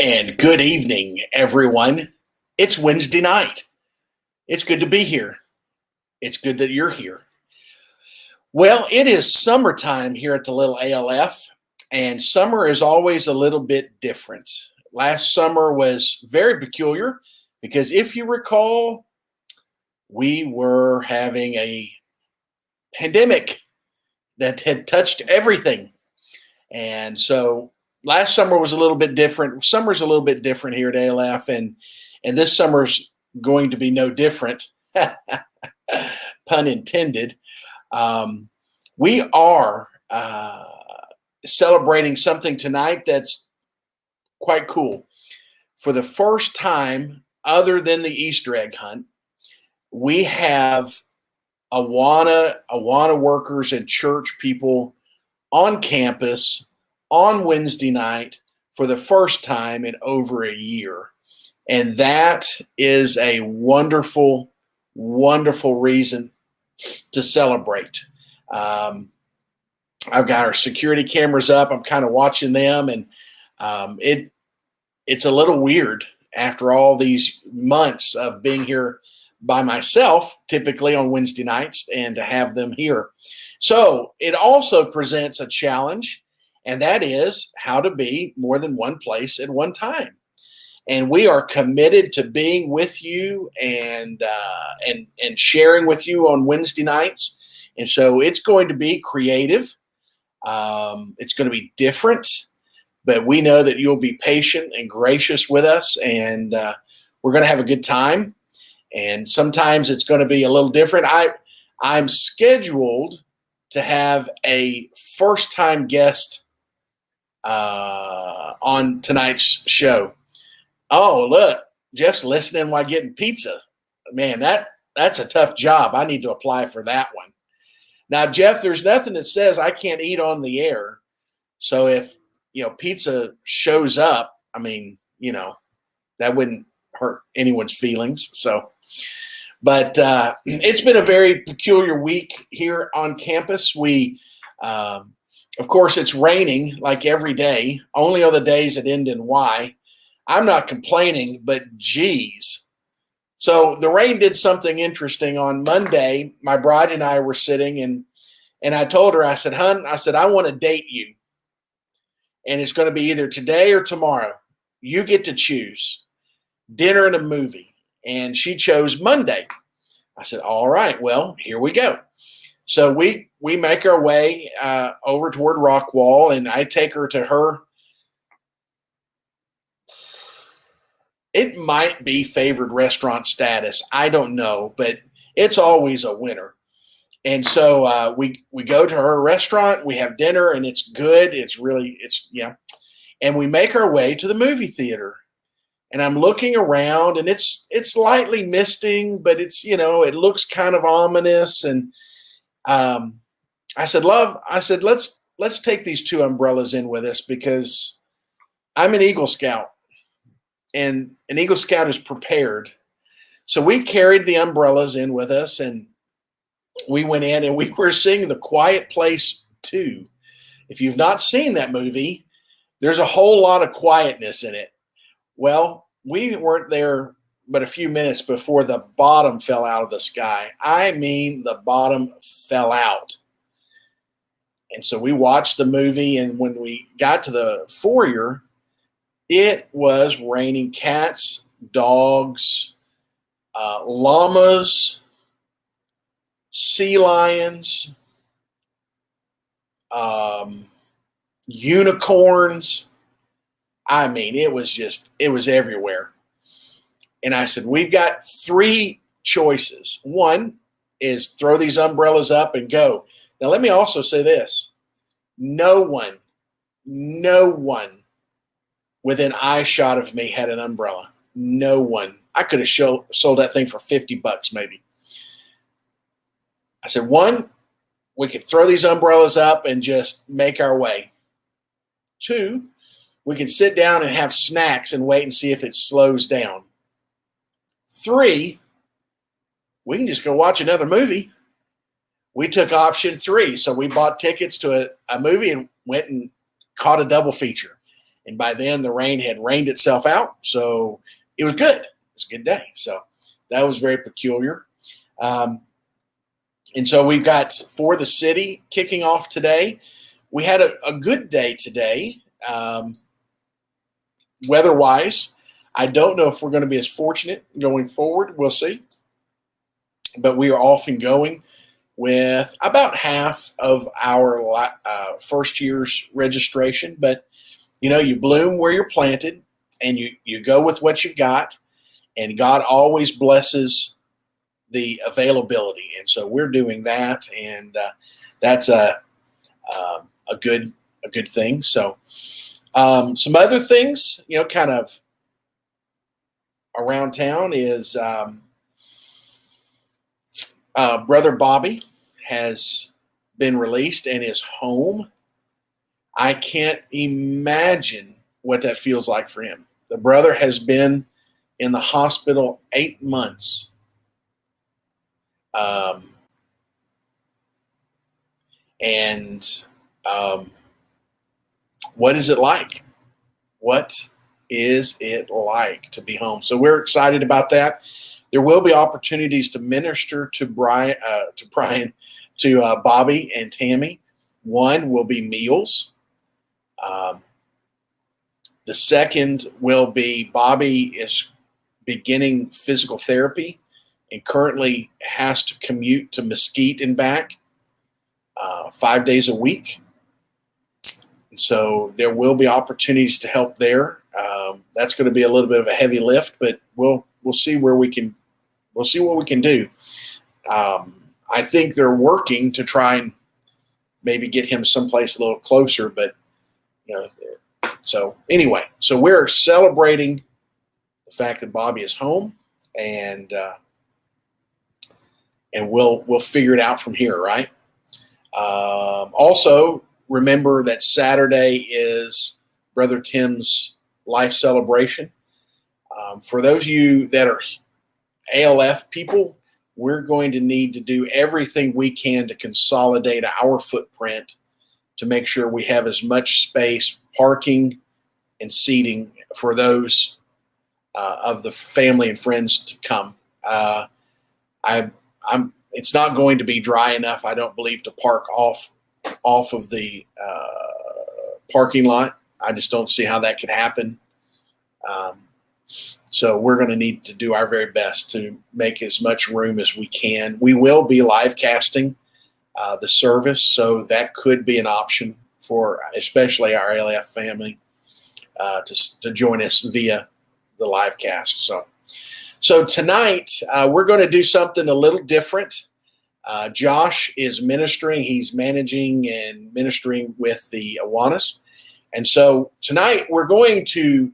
And good evening, everyone. It's Wednesday night. It's good to be here. It's good that you're here. Well, it is summertime here at the Little ALF, and summer is always a little bit different. Last summer was very peculiar because if you recall, we were having a pandemic that had touched everything. And so last summer was a little bit different. Summer's a little bit different here at ALF, and this summer's going to be no different, pun intended. We are celebrating something tonight that's quite cool. For the first time, other than the Easter egg hunt, we have Awana workers and church people on campus on Wednesday night for the first time in over a year. And that is a wonderful, wonderful reason to celebrate. I've got our security cameras up. I'm kind of watching them, and it's a little weird after all these months of being here by myself, typically on Wednesday nights, and to have them here. So it also presents a challenge, and that is how to be more than one place at one time. And we are committed to being with you and sharing with you on Wednesday nights. And so it's going to be creative. It's going to be different, but we know that you'll be patient and gracious with us, and we're going to have a good time. And sometimes it's going to be a little different. I'm scheduled to have a first-time guest on tonight's show. Oh, look, Jeff's listening while getting pizza. Man, that's a tough job. I need to apply for that one. Now, Jeff, there's nothing that says I can't eat on the air. So if, pizza shows up, that wouldn't hurt anyone's feelings. But it's been a very peculiar week here on campus. Of course, it's raining like every day, only on the days that end in Y. I'm not complaining, but geez. So the rain did something interesting. On Monday, my bride and I were sitting, and I told her, I said, "Hun," I want to date you. And it's going to be either today or tomorrow. You get to choose dinner and a movie. And she chose Monday. I said, all right, well, here we go. So we make our way over toward Rockwall, and I take her to her. It might be favored restaurant status. I don't know, but it's always a winner. And so we go to her restaurant, we have dinner, and it's good. Yeah. And we make our way to the movie theater. And I'm looking around, and it's lightly misting, but it looks kind of ominous. And I said, "Love," let's take these two umbrellas in with us, because I'm an Eagle Scout, and an Eagle Scout is prepared. So we carried the umbrellas in with us, and we went in, and we were seeing The Quiet Place 2. If you've not seen that movie, there's a whole lot of quietness in it. Well, we weren't there but a few minutes before the bottom fell out of the sky. I mean, the bottom fell out. And so we watched the movie, and when we got to the foyer, it was raining cats, dogs, llamas, sea lions, unicorns. I mean, it was everywhere. And I said, we've got three choices. One is throw these umbrellas up and go. Now, let me also say this. No one within eye shot of me had an umbrella. No one. I could have sold that thing for $50 maybe. I said, one, we could throw these umbrellas up and just make our way. Two, we can sit down and have snacks and wait and see if it slows down. Three, we can just go watch another movie. We took option three. So we bought tickets to a movie and went and caught a double feature. And by then, the rain had rained itself out. So it was good. It was a good day. So that was very peculiar. And so we've got For the City kicking off today. We had a good day today, weather-wise. I don't know if we're going to be as fortunate going forward. We'll see. But we are off and going with about half of our first year's registration. But, you bloom where you're planted, and you go with what you've got, and God always blesses the availability. And so we're doing that, and that's a good thing. So some other things, kind of around town is Brother Bobby has been released and is home. I can't imagine what that feels like for him. The brother has been in the hospital 8 months. What is it like? What is it like to be home? So we're excited about that. There will be opportunities to minister to Bobby and Tammy. One will be meals. The second will be Bobby is beginning physical therapy and currently has to commute to Mesquite and back 5 days a week. And so there will be opportunities to help there. That's going to be a little bit of a heavy lift, but we'll see where we can. We'll see what we can do. I think they're working to try and maybe get him someplace a little closer, but so anyway, so we're celebrating the fact that Bobby is home, and we'll figure it out from here, right? Also, remember that Saturday is Brother Tim's life celebration. For those of you that are ALF people, we're going to need to do everything we can to consolidate our footprint to make sure we have as much space, parking, and seating for those of the family and friends to come. It's not going to be dry enough, I don't believe, to park off of the parking lot. I just don't see how that could happen. So we're going to need to do our very best to make as much room as we can. We will be live casting the service, so that could be an option for especially our ALF family to join us via the live cast. So tonight we're going to do something a little different. Josh is ministering. He's managing and ministering with the Awanas. And so tonight we're going to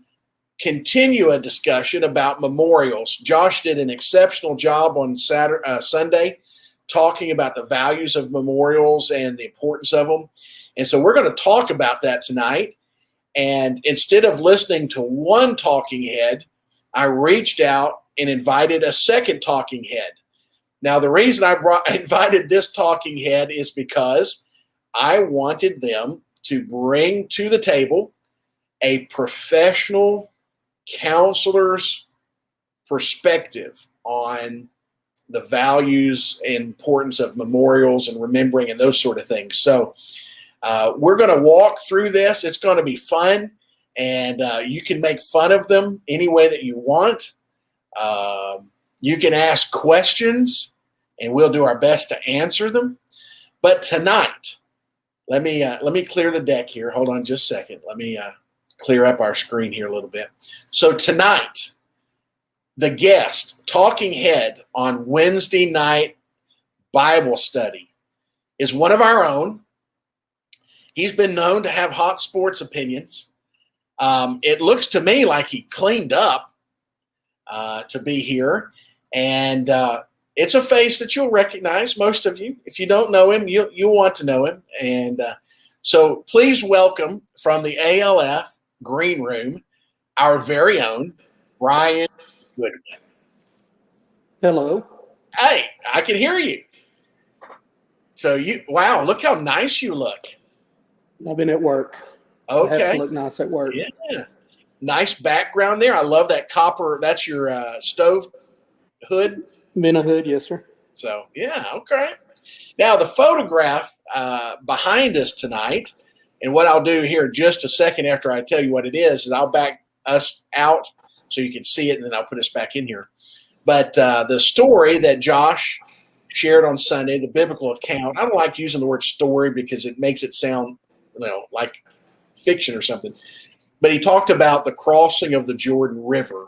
continue a discussion about memorials. Josh did an exceptional job on Sunday talking about the values of memorials and the importance of them. And so we're going to talk about that tonight. And instead of listening to one talking head, I reached out and invited a second talking head. Now, the reason I invited this talking head is because I wanted them to bring to the table a professional counselor's perspective on the values and importance of memorials and remembering and those sort of things. So we're going to walk through this. It's going to be fun, and you can make fun of them any way that you want. You can ask questions, and we'll do our best to answer them. But tonight, let me clear the deck here. Hold on just a second. Let me clear up our screen here a little bit. So tonight, the guest, talking head on Wednesday night Bible study, is one of our own. He's been known to have hot sports opinions. It looks to me like he cleaned up to be here. And it's a face that you'll recognize, most of you. If you don't know him, you'll want to know him. And so please welcome from the ALF Green Room, our very own Brian Goodwin. Hello. Hey, I can hear you. So wow, look how nice you look. I've been at work. I have to Okay. look nice at work. Yeah. Nice background there. I love that copper. That's your stove hood. Been a hood, yes, sir. So, yeah, okay. Now, the photograph behind us tonight, and what I'll do here in just a second after I tell you what it is I'll back us out so you can see it, and then I'll put us back in here. But the story that Josh shared on Sunday, the biblical account, I don't like using the word story because it makes it sound, like fiction or something. But he talked about the crossing of the Jordan River.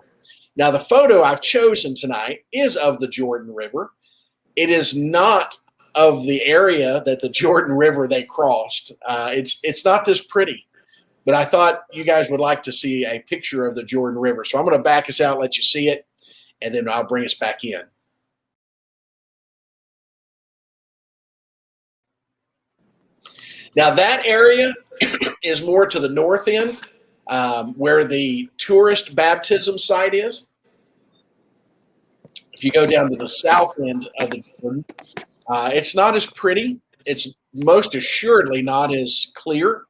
Now, the photo I've chosen tonight is of the Jordan River. It is not of the area that the Jordan River they crossed. It's not this pretty, but I thought you guys would like to see a picture of the Jordan River. So I'm going to back us out, let you see it, and then I'll bring us back in. Now, that area is more to the north end, where the tourist baptism site is. If you go down to the south end of the Jordan, it's not as pretty. It's most assuredly not as clear.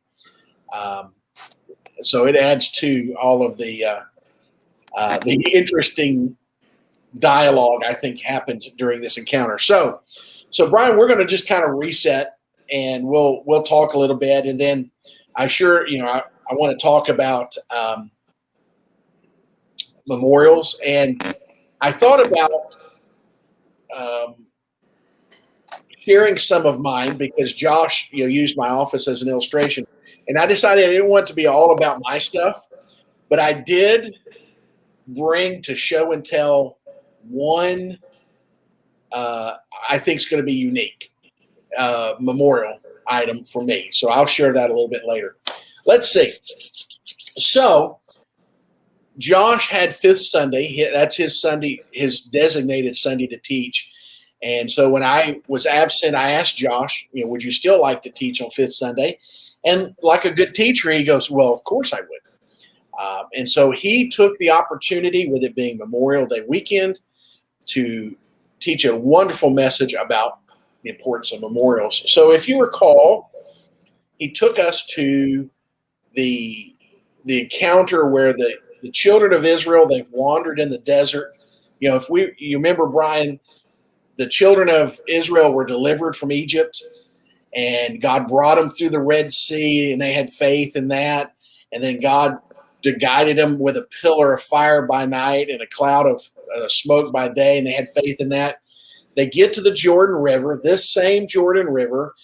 So it adds to all of the interesting dialogue I think happened during this encounter. So Brian, we're going to just kind of reset, and we'll talk a little bit, and then I want to talk about memorials, and I thought about sharing some of mine because Josh, used my office as an illustration, and I decided I didn't want it to be all about my stuff, but I did bring to show and tell one I think is going to be unique memorial item for me. So I'll share that a little bit later. Let's see. So Josh had Fifth Sunday. That's his Sunday, his designated Sunday to teach. And so when I was absent, I asked Josh, would you still like to teach on Fifth Sunday? And like a good teacher, he goes, well, of course I would. And so he took the opportunity, with it being Memorial Day weekend, to teach a wonderful message about the importance of memorials. So if you recall, he took us to the encounter where the children of Israel, they've wandered in the desert. You remember, Brian, the children of Israel were delivered from Egypt, and God brought them through the Red Sea, and they had faith in that. And then God guided them with a pillar of fire by night and a cloud of smoke by day, and they had faith in that. They get to the Jordan River, this same Jordan River.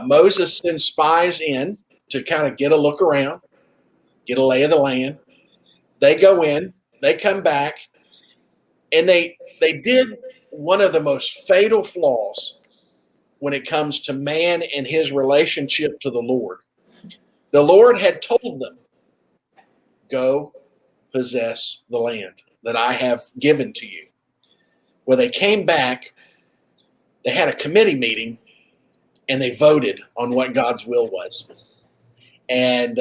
Moses sends spies in to kind of get a look around, get a lay of the land. They go in, they come back, and they did one of the most fatal flaws when it comes to man and his relationship to the Lord. The Lord had told them, go possess the land that I have given to you. Well, they came back, they had a committee meeting, and they voted on what God's will was. And,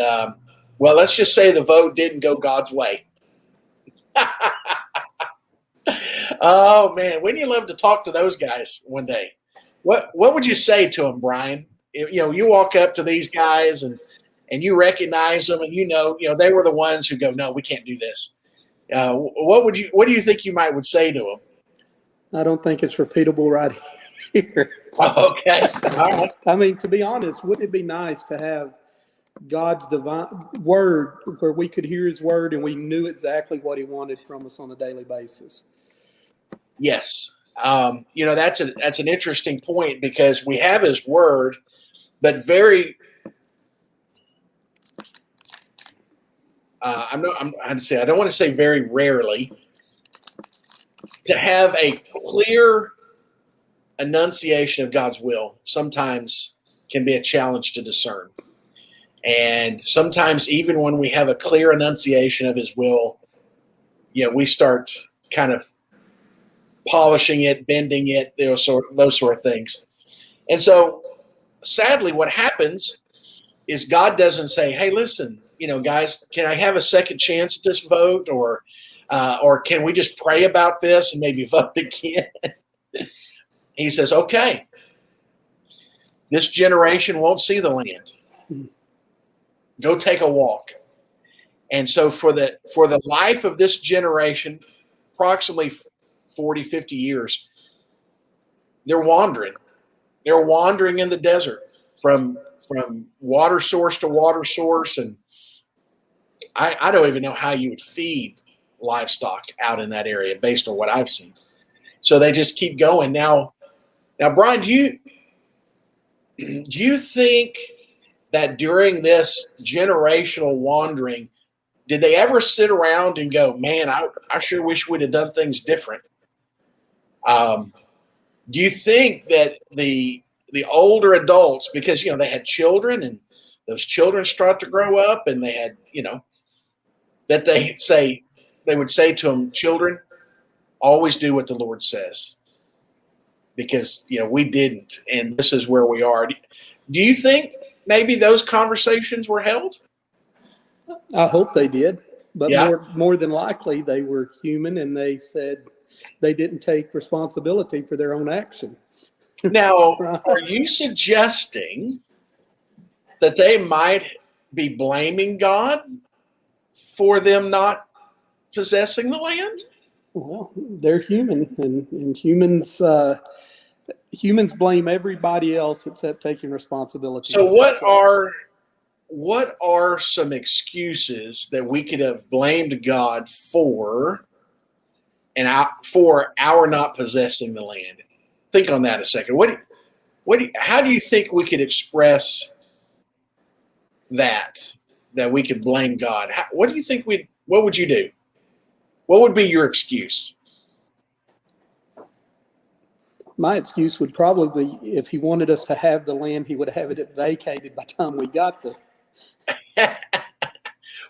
let's just say the vote didn't go God's way. Oh, man, wouldn't you love to talk to those guys one day? What would you say to them, Brian? You walk up to these guys and you recognize them, and they were the ones who go, no, we can't do this. What do you think you would say to them? I don't think it's repeatable right here. Okay. All right. I mean, to be honest, wouldn't it be nice to have God's divine word where we could hear his word and we knew exactly what he wanted from us on a daily basis? Yes. That's an interesting point, because we have his word, but I don't want to say very rarely, to have a clear enunciation of God's will sometimes can be a challenge to discern. And sometimes, even when we have a clear enunciation of his will, we start kind of polishing it, bending it, those sort of things. And so, sadly, what happens is God doesn't say, hey, listen, guys, can I have a second chance at this vote? Or can we just pray about this and maybe vote again? He says, okay, this generation won't see the land. Go take a walk. And so for the life of this generation, approximately 40, 50 years, they're wandering. They're wandering in the desert from water source to water source. And I don't even know how you would feed livestock out in that area based on what I've seen. So they just keep going. Now, Brian, do you think that during this generational wandering, did they ever sit around and go, man, I sure wish we'd have done things different? Do you think that the older adults, because they had children, and those children start to grow up, and they had that they would say to them, children, always do what the Lord says, because we didn't, and this is where we are. Do you think maybe those conversations were held? I hope they did, but Yeah. more than likely they were human, and they said they didn't take responsibility for their own action. Now, Right. are you suggesting that they might be blaming God for them not possessing the land? Well, they're human, and humans blame everybody else except taking responsibility. So for themselves. what are some excuses that we could have blamed God for, and for our not possessing the land? Think on that a second. How do you think we could express that we could blame God? What do you think what would you do? What would be your excuse? My excuse would probably be, if he wanted us to have the land, he would have it vacated by the time we got there.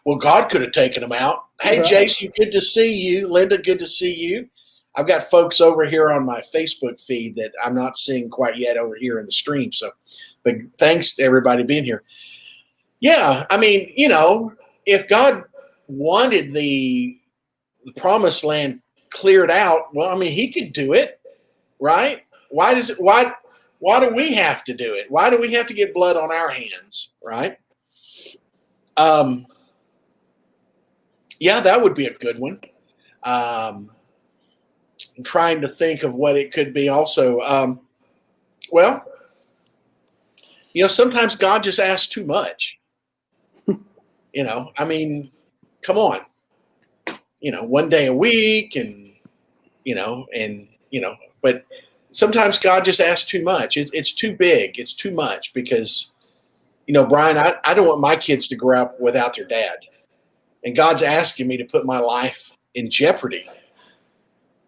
Well, God could have taken them out. Hey, Right. Jason, good to see you. Linda, good to see you. I've got folks over here on my Facebook feed that I'm not seeing quite yet over here in the stream. So, but thanks to everybody being here. Yeah, I mean, if God wanted the promised land cleared out, well, I mean, he could do it, right? Why do we have to do it? Why do we have to get blood on our hands, right? Yeah, that would be a good one. I'm trying to think of what it could be also. Well, sometimes God just asks too much. I mean, come on. One day a week, and but sometimes God just asks too much. It's too big. It's too much because, Brian, I don't want my kids to grow up without their dad. And God's asking me to put my life in jeopardy,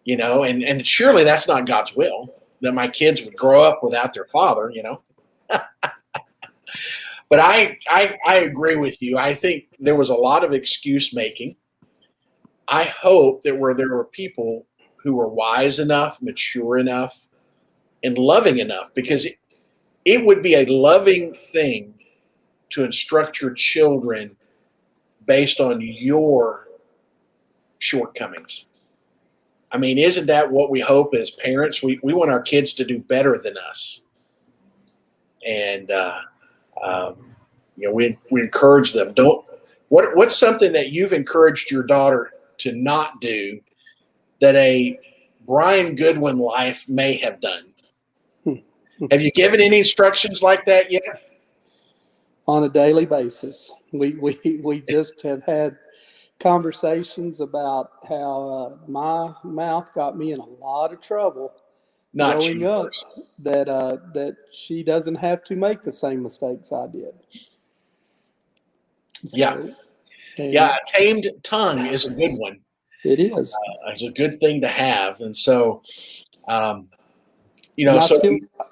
and surely that's not God's will, that my kids would grow up without their father, But I agree with you. I think there was a lot of excuse making. I hope that there were people who were wise enough, mature enough, and loving enough, because it would be a loving thing to instruct your children based on your shortcomings. I mean, isn't that what we hope as parents? We want our kids to do better than us. And, we encourage them. What's something that you've encouraged your daughter to not do that a Brian Goodwin life may have done? Have you given any instructions like that yet? On a daily basis, we just have had conversations about how my mouth got me in a lot of trouble Not growing you up. first. That she doesn't have to make the same mistakes I did. Yeah. Yeah, a tamed tongue is a good one. It is. It's a good thing to have. And so, And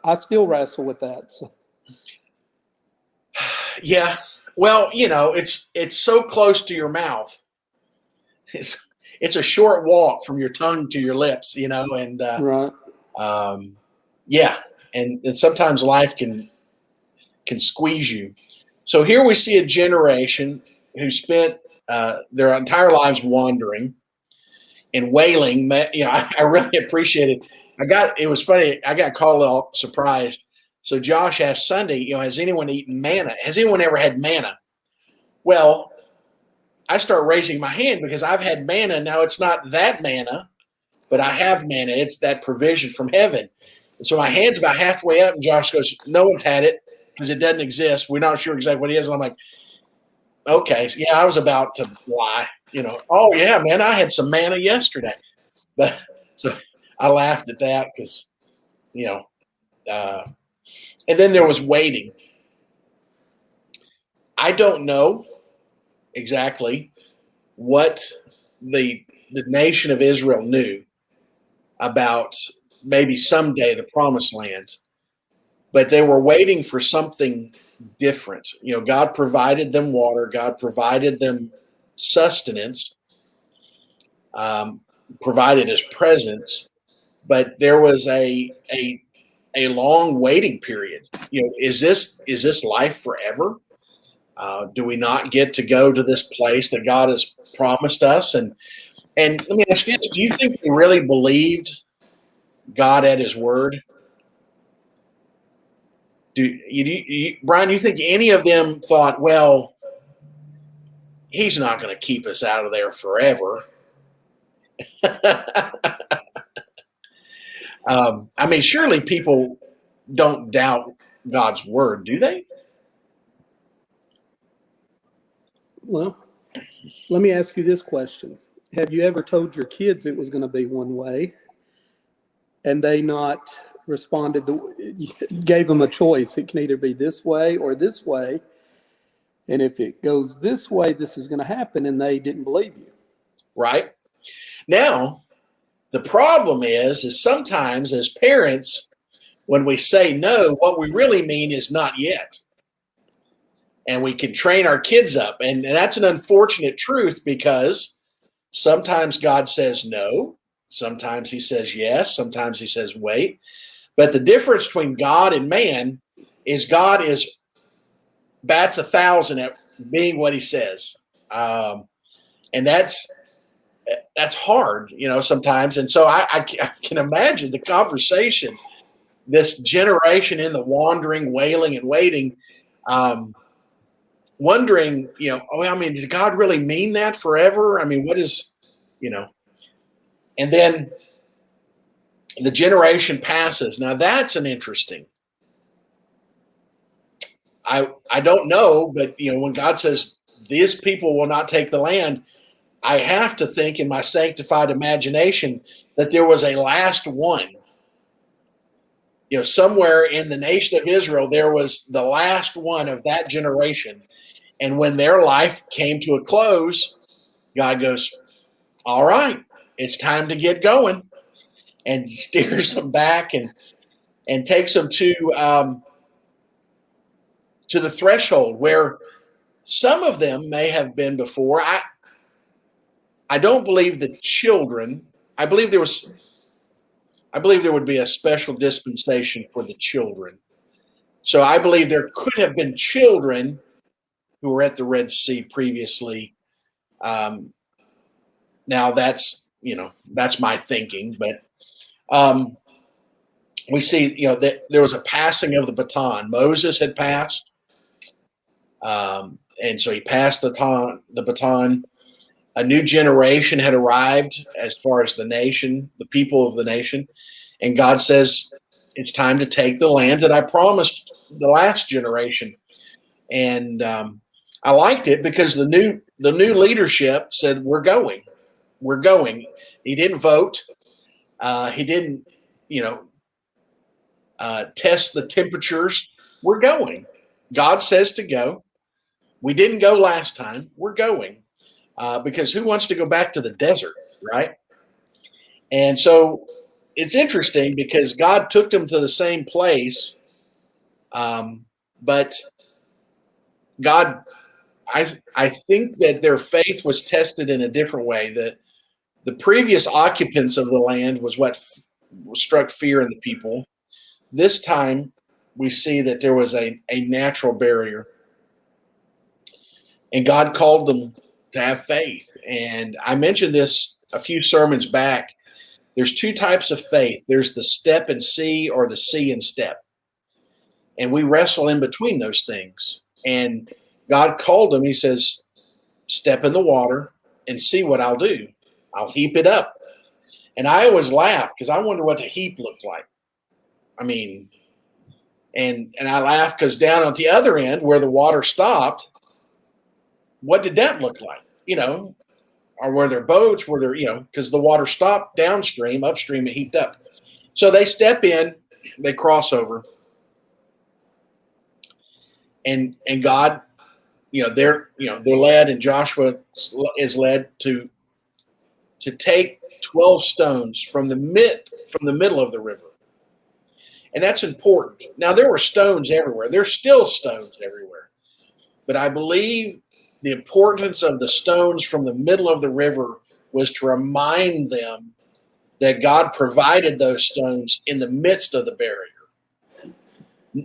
I still wrestle with that. So. Yeah. Well, it's so close to your mouth. It's a short walk from your tongue to your lips, and Right. Yeah, and sometimes life can squeeze you. So here we see a generation who spent their entire lives wandering and wailing. I really appreciate it. It was funny. I got called out surprised. So Josh asked Sunday, has anyone eaten manna? Has anyone ever had manna? Well, I start raising my hand because I've had manna. Now it's not that manna, but I have manna. It's that provision from heaven. And so my hand's about halfway up, and Josh goes, "No one's had it because it doesn't exist. We're not sure exactly what it is." And I'm like, "Okay, so yeah, I was about to lie. Oh yeah, man, I had some manna yesterday." But so I laughed at that because, you know, and then there was waiting. I don't know exactly what the nation of Israel knew about maybe someday the promised land, but they were waiting for something different. God provided them water, God provided them sustenance, provided his presence, but there was a long waiting period. Is this life forever? Do we not get to go to this place that God has promised us? And let me ask you, do you think they really believed God at his word? Brian, do you think any of them thought, well, he's not going to keep us out of there forever? I mean, surely people don't doubt God's word, do they? Well, let me ask you this question. Have you ever told your kids it was going to be one way and they not responded, gave them a choice? It can either be this way or this way. And if it goes this way, this is going to happen, and they didn't believe you. Right. Now, the problem is sometimes as parents, when we say no, what we really mean is not yet. And we can train our kids up. And that's an unfortunate truth because sometimes God says no. Sometimes he says yes. Sometimes he says wait. But the difference between God and man is God bats 1,000 at being what he says. And that's hard, sometimes. And so I can imagine the conversation, this generation in the wandering, wailing, and waiting, wondering, did God really mean that forever? I mean, what is, and then the generation passes. Now that's an interesting. I don't know, but when God says these people will not take the land, I have to think in my sanctified imagination that there was a last one. Somewhere in the nation of Israel, there was the last one of that generation. And when their life came to a close, God goes, all right, it's time to get going, and steers them back and takes them to the threshold where some of them may have been before. I don't believe the children. I believe there would be a special dispensation for the children. So I believe there could have been children who were at the Red Sea previously. Now that's my thinking, but we see that there was a passing of the baton. Moses had passed, and so he passed the baton. A new generation had arrived as far as the nation, the people of the nation, and God says it's time to take the land that I promised the last generation. And I liked it because the new leadership said we're going. He didn't vote. He didn't test the temperatures. We're going. God says to go. We didn't go last time. We're going. Because who wants to go back to the desert, right? And so it's interesting because God took them to the same place, but God, I think that their faith was tested in a different way. The previous occupants of the land was what struck fear in the people. This time, we see that there was a natural barrier, and God called them to have faith. And I mentioned this a few sermons back. There's two types of faith. There's the step and see, or the see and step. And we wrestle in between those things. And God called him. He says, step in the water and see what I'll do. I'll heap it up. And I always laugh because I wonder what the heap looked like. I mean, and I laugh because down at the other end where the water stopped, what did that look like? Or were there boats? Were there, because the water stopped downstream, upstream it heaped up. So they step in, they cross over, and God, they're led, and Joshua is led to take 12 stones from the middle of the river. And that's important. Now there were stones everywhere. There's still stones everywhere. But I believe the importance of the stones from the middle of the river was to remind them that God provided those stones in the midst of the barrier.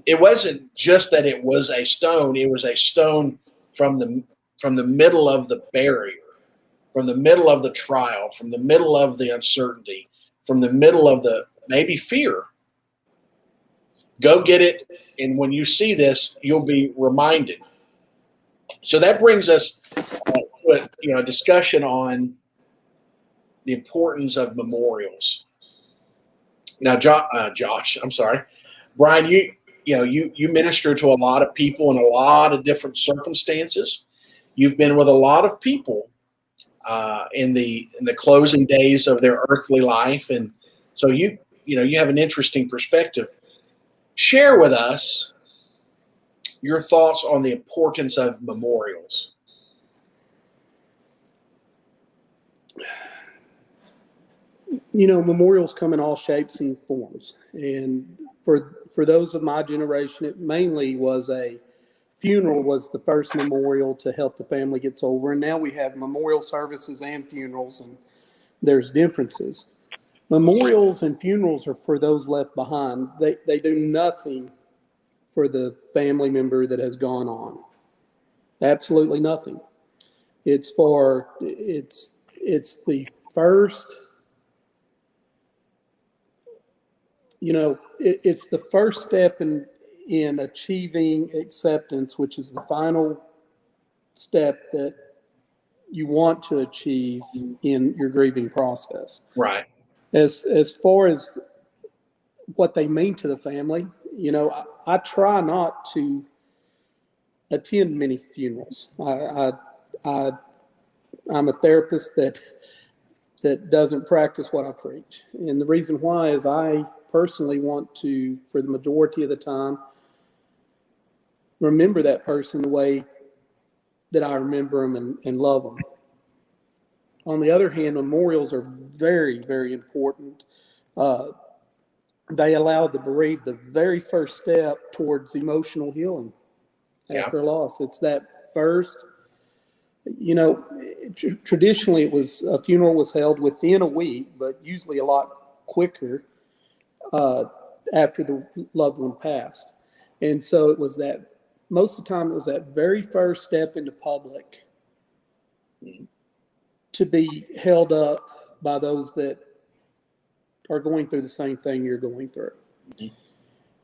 It wasn't just that it was a stone, it was a stone from the middle of the barrier, from the middle of the trial, from the middle of the uncertainty, from the middle of the maybe fear. Go get it, and when you see this, you'll be reminded. So that brings us to a discussion on the importance of memorials. Now, Josh, I'm sorry, Brian, you minister to a lot of people in a lot of different circumstances. You've been with a lot of people in the closing days of their earthly life, and so you have an interesting perspective. Share with us your thoughts on the importance of memorials. Memorials come in all shapes and forms. And for those of my generation, it mainly was a funeral was the first memorial to help the family get over. And now we have memorial services and funerals, and there's differences. Memorials and funerals are for those left behind. They do nothing for the family member that has gone on. Absolutely nothing. It's the first, it's the first step in achieving acceptance, which is the final step that you want to achieve in your grieving process. Right. As far as what they mean to the family, I try not to attend many funerals. I'm a therapist that doesn't practice what I preach. And the reason why is I personally want to, for the majority of the time, remember that person the way that I remember them and love them. On the other hand, memorials are very, very important. They allow the bereaved the very first step towards emotional healing after loss. It's that first, traditionally a funeral was held within a week, but usually a lot quicker after the loved one passed. And so it was that, most of the time it was that very first step into public to be held up by those that are going through the same thing you're going through. Mm-hmm.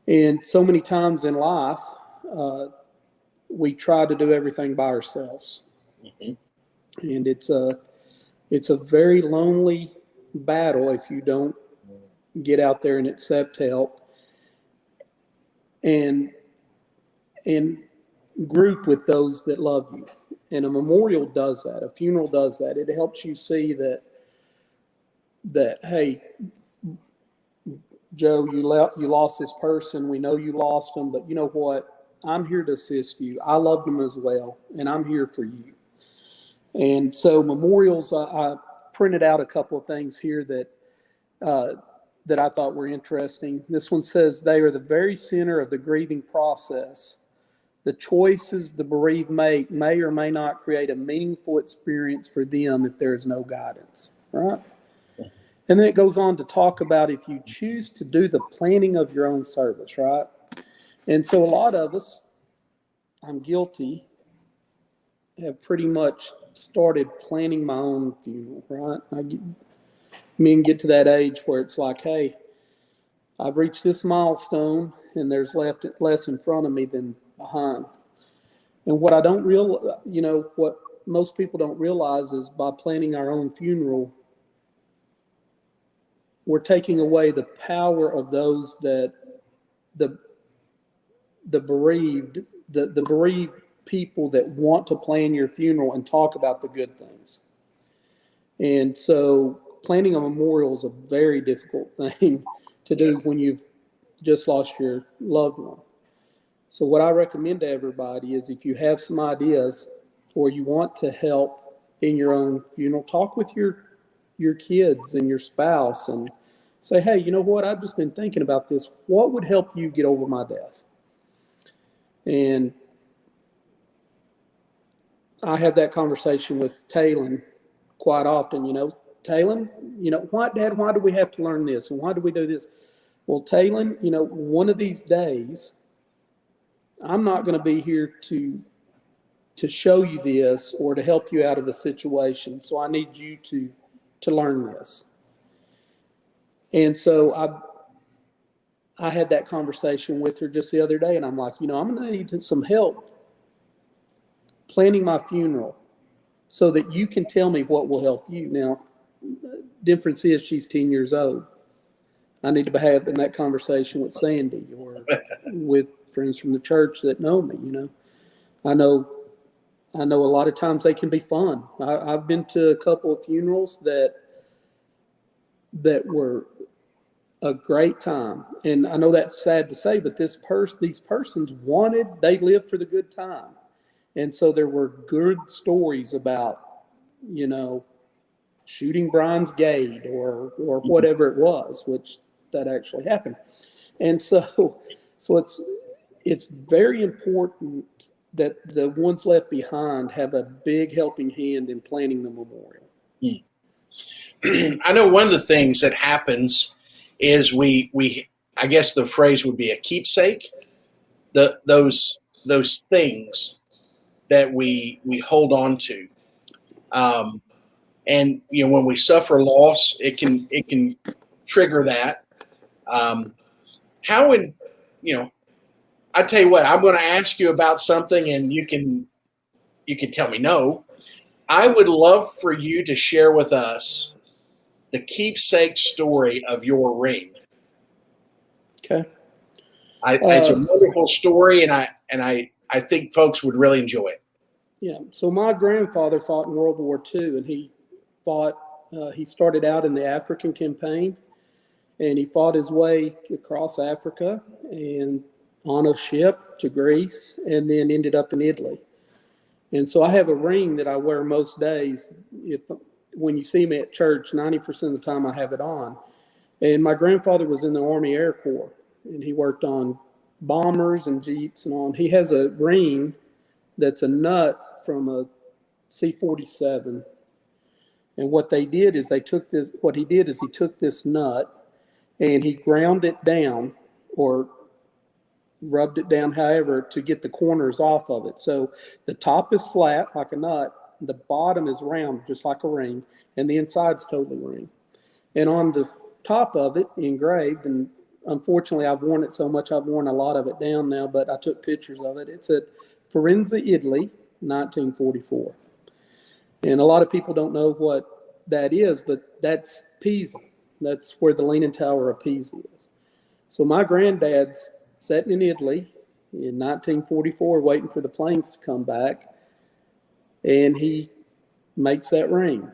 And so many times in life, we try to do everything by ourselves. Mm-hmm. And it's a very lonely battle if you don't get out there and accept help and group with those that love you. And a memorial does that. A funeral does that. It helps you see that hey, Joe, you lost this person. We know you lost them, but you know what? I'm here to assist you. I loved them as well, and I'm here for you. And so memorials, I printed out a couple of things here that I thought were interesting. This one says, they are the very center of the grieving process. The choices the bereaved make may or may not create a meaningful experience for them if there is no guidance, right? And then it goes on to talk about if you choose to do the planning of your own service, right? And so a lot of us, I'm guilty, have pretty much started planning my own funeral, right? Men get to that age where it's like, hey, I've reached this milestone and there's less in front of me than behind. And what I don't real, what most people don't realize is by planning our own funeral, we're taking away the power of those that the the bereaved, the bereaved people that want to plan your funeral and talk about the good things. And so planning a memorial is a very difficult thing to do when you've just lost your loved one. So what I recommend to everybody is if you have some ideas or you want to help in your own funeral, talk with your kids and your spouse and say, hey, you know what? I've just been thinking about this. What would help you get over my death? And I have that conversation with Talon quite often, Talon, Dad, why do we have to learn this? And why do we do this? Well, Talon, one of these days, I'm not going to be here to show you this or to help you out of a situation. So I need you to learn this. And so I had that conversation with her just the other day, and I'm like, I'm going to need some help planning my funeral so that you can tell me what will help you. Now, difference is she's 10 years old. I need to be having that conversation with Sandy or with friends from the church that know me. I know a lot of times they can be fun. I've been to a couple of funerals that were a great time, and I know that's sad to say, but these persons they lived for the good time, and so there were good stories about shooting Brian's Gate or whatever it was, which that actually happened, and so it's very important that the ones left behind have a big helping hand in planning the memorial. I know one of the things that happens is we I guess the phrase would be a keepsake. Those things that we hold on to, and when we suffer loss, it can trigger that. How would I tell you what, I'm going to ask you about something, and you can tell me no. I would love for you to share with us the keepsake story of your ring. Okay. It's a wonderful story, and I think folks would really enjoy it. Yeah. So my grandfather fought in World War II, and he started out in the African campaign, and he fought his way across Africa and on a ship to Greece, and then ended up in Italy. And so I have a ring that I wear most days. When you see me at church, 90% of the time I have it on. And my grandfather was in the Army Air Corps, and he worked on bombers and jeeps and all. And he has a ring that's a nut from a C-47. And what he did is he took this nut and he ground it down or rubbed it down, however, to get the corners off of it. So the top is flat like a nut, the bottom is round just like a ring, and the inside's totally ring. And on the top of it, engraved, and unfortunately I've worn it so much, I've worn a lot of it down now, but I took pictures of it. It said Firenze, Italy, 1944. And a lot of people don't know what that is, but that's Pisa. That's where the Leaning Tower of Pisa is. So my granddad's sitting in Italy in 1944 waiting for the planes to come back, and he makes that ring.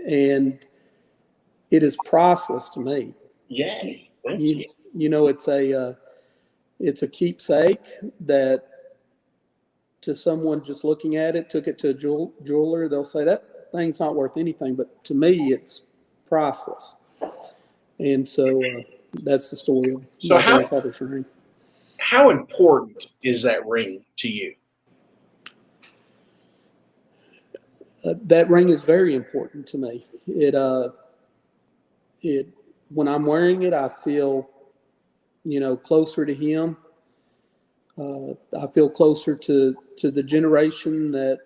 And it is priceless to me. Yay. It's a keepsake that to someone just looking at it, took it to a jeweler, they'll say that thing's not worth anything, but to me it's priceless. And so that's the story of my grandfather's ring. How important is that ring to you? That ring is very important to me. When I'm wearing it, I feel, closer to him. I feel closer to the generation that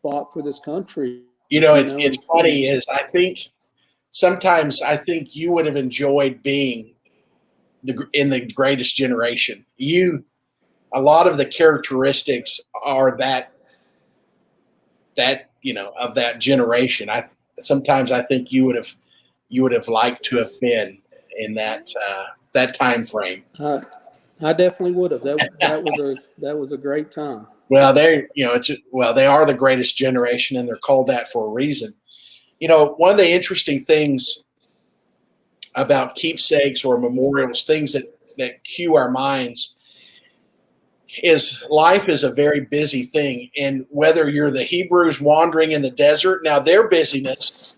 fought for this country. It's funny is I think you would have enjoyed being in the greatest generation. You a lot of the characteristics are that of that generation. Sometimes I think you would have liked to have been in that time frame. I definitely would have. That was a great time. Well, they are the greatest generation, and they're called that for a reason. One of the interesting things about keepsakes or memorials, things that cue our minds, is life is a very busy thing. And whether you're the Hebrews wandering in the desert, now their busyness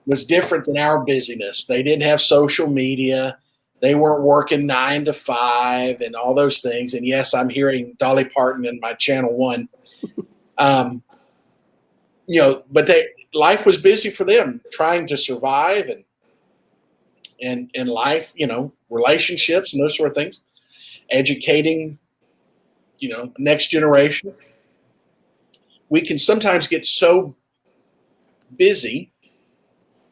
was different than our busyness. They didn't have social media. They weren't working 9 to 5 and all those things. And yes, I'm hearing Dolly Parton in my channel 1. But life was busy for them, trying to survive and life, relationships and those sort of things, educating, next generation. We can sometimes get so busy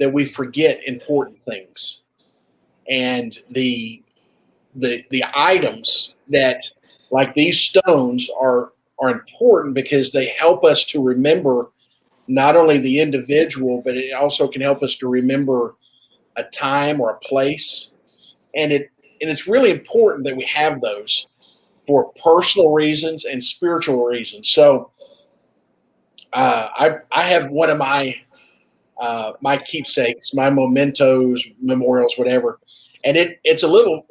that we forget important things. And the items that, like these stones, are important because they help us to remember not only the individual, but it also can help us to remember a time or a place. And it's really important that we have those for personal reasons and spiritual reasons. So I have one of my keepsakes, my mementos, memorials, whatever. And it's a little,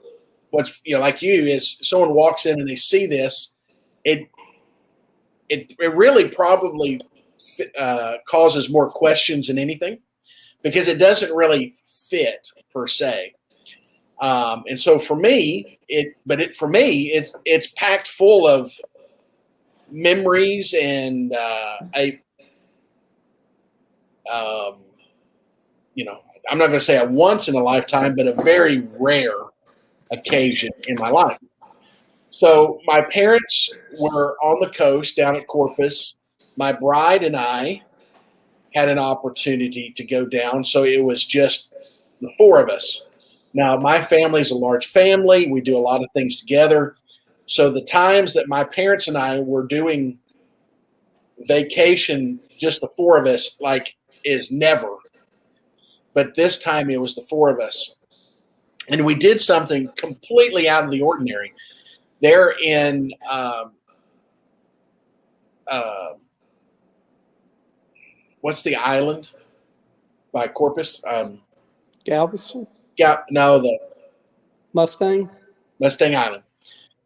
like you, is someone walks in and they see this, it really probably causes more questions than anything, because it doesn't really fit per se. And so for me, it's packed full of memories and I'm not going to say a once in a lifetime, but a very rare occasion in my life. So my parents were on the coast down at Corpus. My bride and I had an opportunity to go down, so it was just the 4 of us. Now, my family's a large family. We do a lot of things together. So the times that my parents and I were doing vacation, just the 4 of us, is never. But this time it was the 4 of us. And we did something completely out of the ordinary. They're in what's the island by Corpus? Galveston? No, the Mustang Island.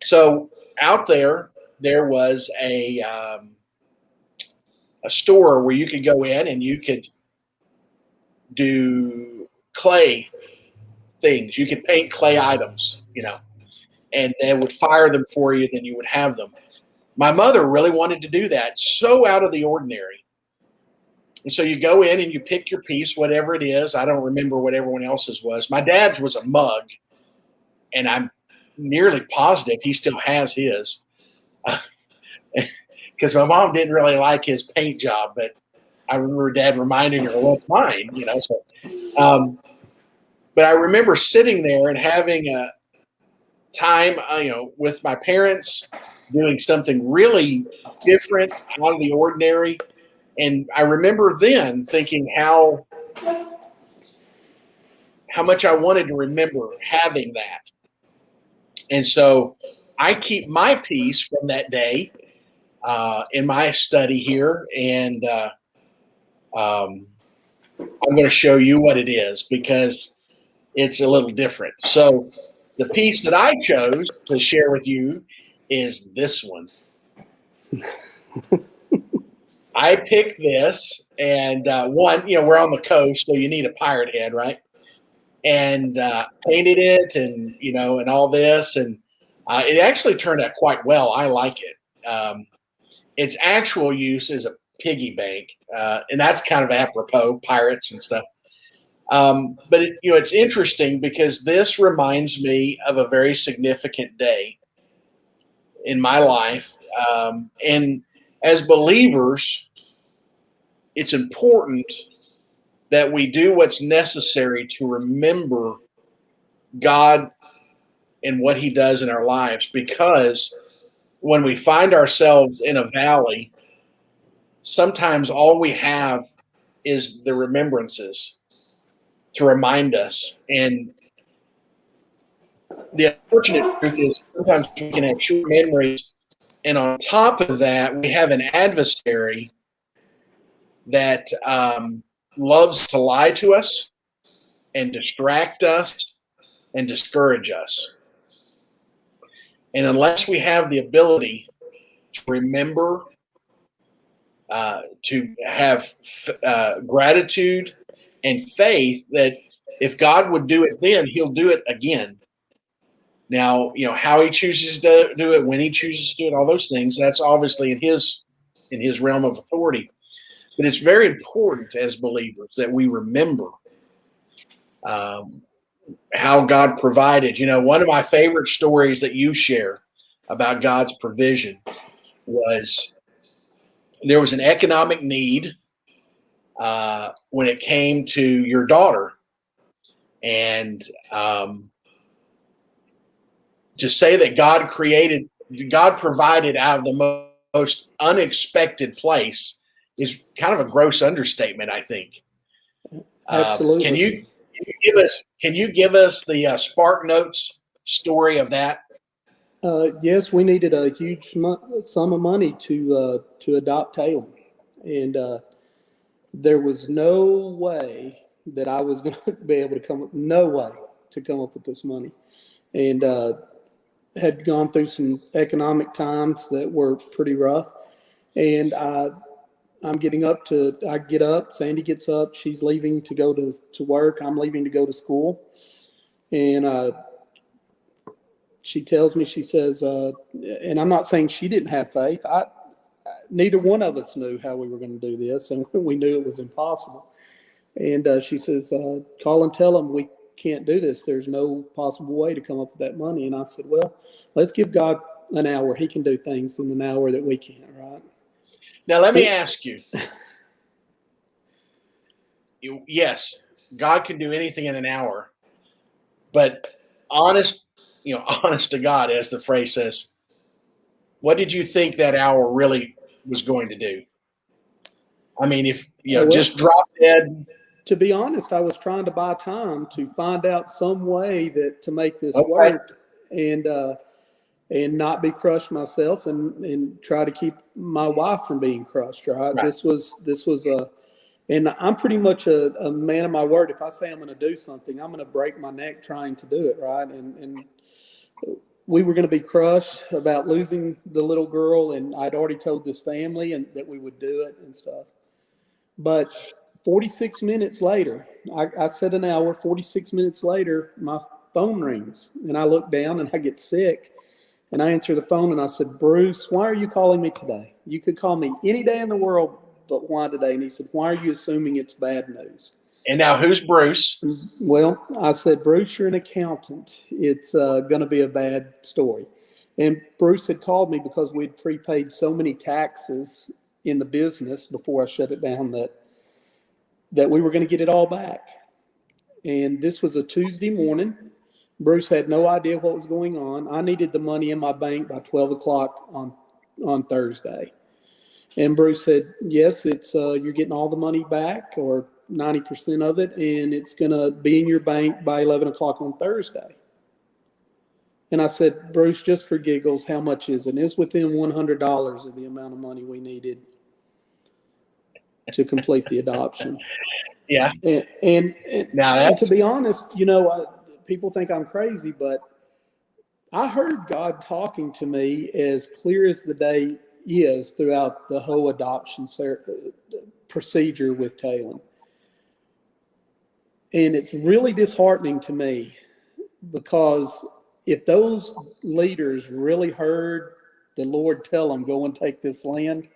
So out there was a store where you could go in and you could do clay things. You could paint clay items, and they would fire them for you, then you would have them. My mother really wanted to do that, so out of the ordinary. And so you go in and you pick your piece, whatever it is. I don't remember what everyone else's was. My dad's was a mug, and I'm nearly positive he still has his, because my mom didn't really like his paint job, but I remember Dad reminding her, "Well, it's mine," So, but I remember sitting there and having a time, with my parents, doing something really different, out of the ordinary. And I remember then thinking how much I wanted to remember having that. And so I keep my piece from that day in my study here, and I'm going to show you what it is, because it's a little different. So the piece that I chose to share with you is this one. I picked this, and we're on the coast, so you need a pirate head, right? And painted it, and and all this, and it actually turned out quite well. I like it. Its actual use is a piggy bank, and that's kind of apropos, pirates and stuff. But it's interesting because this reminds me of a very significant day in my life, and as believers, it's important that we do what's necessary to remember God and what He does in our lives, because when we find ourselves in a valley, sometimes all we have is the remembrances to remind us. And the unfortunate truth is sometimes we can have short memories. And on top of that, we have an adversary that loves to lie to us and distract us and discourage us. And unless we have the ability to remember, to have gratitude and faith that if God would do it then, he'll do it again. Now, how he chooses to do it, when he chooses to do it, all those things, that's obviously in his realm of authority. But it's very important as believers that we remember how God provided. One of my favorite stories that you share about God's provision was there was an economic need when it came to your daughter. And to say that God provided out of the most unexpected place is kind of a gross understatement, I think. Absolutely. Can you give us the Spark Notes story of that? Yes, we needed a huge sum of money to adopt Taylor, and there was no way that I was going to be able to come up with this money, and had gone through some economic times that were pretty rough, and I get up, Sandy gets up, she's leaving to go to work, I'm leaving to go to school, and she tells me, she says, and I'm not saying she didn't have faith. Neither one of us knew how we were going to do this, and we knew it was impossible. And she says, call and tell them we can't do this. There's no possible way to come up with that money. And I said, well, let's give God an hour. He can do things in an hour that we can't, right? Now, let me ask you. Yes, God can do anything in an hour, but honest to God, as the phrase says, what did you think that hour really was going to do? I mean, if just drop dead. To be honest, I was trying to buy time to find out some way to make this work, and not be crushed myself, and try to keep my wife from being crushed. Right? This was and I'm pretty much a man of my word. If I say I'm going to do something, I'm going to break my neck trying to do it. Right? And we were going to be crushed about losing the little girl, and I'd already told this family and that we would do it and stuff. But 46 minutes later, I said an hour, 46 minutes later, my phone rings, and I look down and I get sick, and I answer the phone and I said, Bruce, why are you calling me today? You could call me any day in the world, but why today? And he said, why are you assuming it's bad news? And now who's Bruce? Well, I said, Bruce, you're an accountant. It's going to be a bad story. And Bruce had called me because we'd prepaid so many taxes in the business before I shut it down that we were going to get it all back. And this was a Tuesday morning. Bruce had no idea what was going on. I needed the money in my bank by 12 o'clock on Thursday. And Bruce said, yes, it's you're getting all the money back, or 90% of it, and it's going to be in your bank by 11 o'clock on Thursday. And I said, Bruce, just for giggles, how much is it? And it's within $100 of the amount of money we needed to complete the adoption. Yeah. And to be honest, people think I'm crazy, but I heard God talking to me as clear as the day is throughout the whole adoption procedure with Taylor. And it's really disheartening to me, because if those leaders really heard the Lord tell them, go and take this land,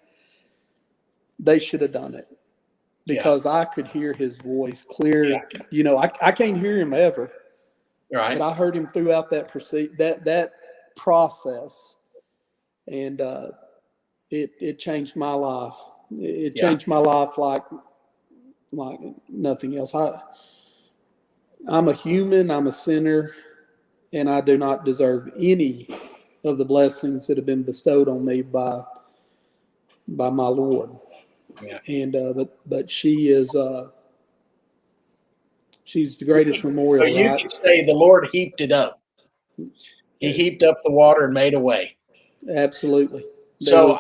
they should have done it, because I could hear his voice clear. Yeah. I can't hear him ever, right? But I heard him throughout that process, and it changed my life. It changed my life like nothing else. I'm a human. I'm a sinner, and I do not deserve any of the blessings that have been bestowed on me by my Lord. Yeah. And but she is she's the greatest So memorial, you right? could say the Lord heaped it up. He heaped up the water and made a way. Absolutely. There So